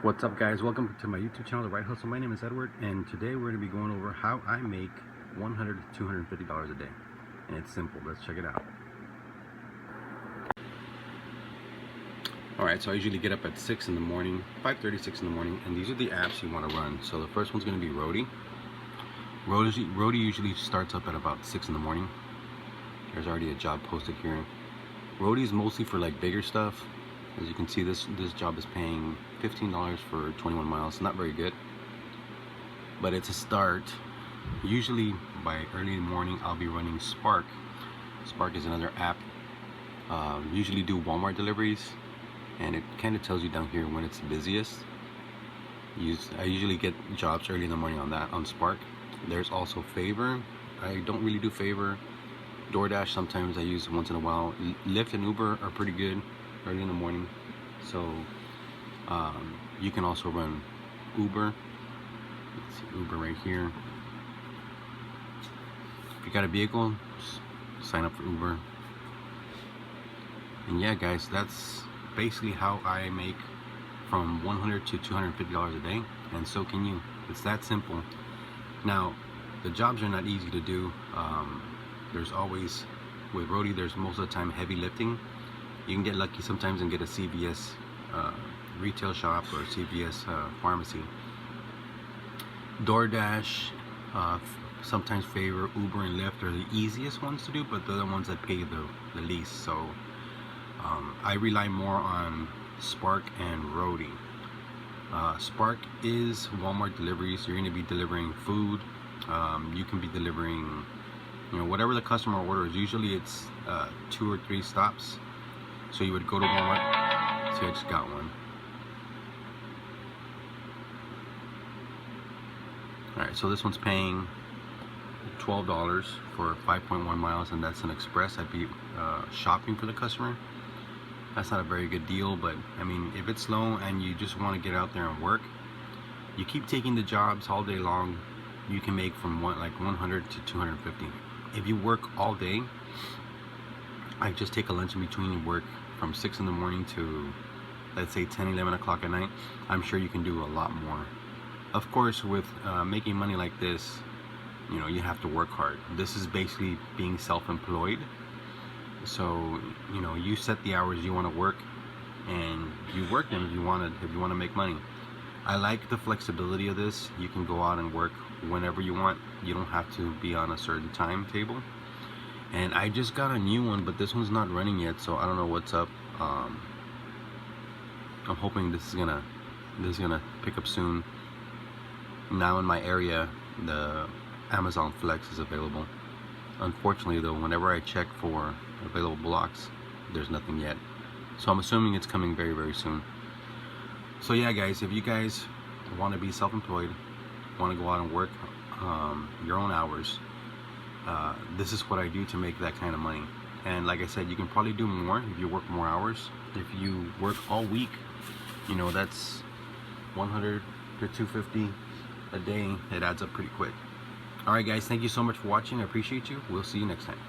What's up, guys? Welcome to my YouTube channel, The Right Hustle. My name is Edward, and today we're going to be going over how I make $100 to $250 a day. And it's simple. Let's check it out. Alright, so I usually get up at 6 in the morning, 5:30, 6 in the morning, and these are the apps you want to run. So the first one's going to be Wright. Wright usually starts up at about 6 in the morning. There's already a job posted here. Wright is mostly for like bigger stuff. As you can see, this job is paying $15 for 21 miles. Not very good, but it's a start. Usually by early in the morning I'll be running Spark. Spark is another app. Usually do Walmart deliveries, and it kind of tells you down here when it's busiest. I usually get jobs early in the morning on Spark. There's also Favor. I don't really do Favor. DoorDash sometimes I use once in a while. Lyft and Uber are pretty good early in the morning. So you can also run Uber. Let's see, Uber right here. If you got a vehicle, sign up for Uber. And yeah, guys, that's basically how I make from $100 to $250 a day, and so can you. It's that simple. Now, the jobs are not easy to do. There's always, with Wright, there's most of the time heavy lifting. You can get lucky sometimes and get a CVS retail shop or CVS pharmacy. DoorDash, sometimes Favor, Uber, and Lyft are the easiest ones to do, but they're the ones that pay the least. So I rely more on Spark and Wright. Spark is Walmart deliveries. You're going to be delivering food. You can be delivering, whatever the customer orders. Usually it's 2 or 3 stops. So you would go to Walmart. See, I just got one. Alright, so this one's paying $12 for 5.1 miles, and that's an express. I'd be shopping for the customer. That's not a very good deal, but I mean, if it's slow and you just want to get out there and work, you keep taking the jobs all day long, you can make from like 100 to 250. If you work all day, I just take a lunch in between and work from 6 in the morning to, let's say, 10, 11 o'clock at night. I'm sure you can do a lot more. Of course, with making money like this, you have to work hard. This is basically being self-employed. So, you set the hours you want to work, and you work them if you want to make money. I like the flexibility of this. You can go out and work whenever you want. You don't have to be on a certain timetable. And I just got a new one, but this one's not running yet, so I don't know what's up. I'm hoping this is gonna pick up soon. Now in my area, the Amazon Flex is available. Unfortunately, though, whenever I check for available blocks, there's nothing yet. So I'm assuming it's coming very, very soon. So yeah, guys, if you guys want to be self-employed, want to go out and work your own hours, this is what I do to make that kind of money. And like I said, you can probably do more if you work more hours. If you work all week, that's 100 to 250 a day. It adds up pretty quick. Alright, guys, thank you so much for watching. I appreciate you. We'll see you next time.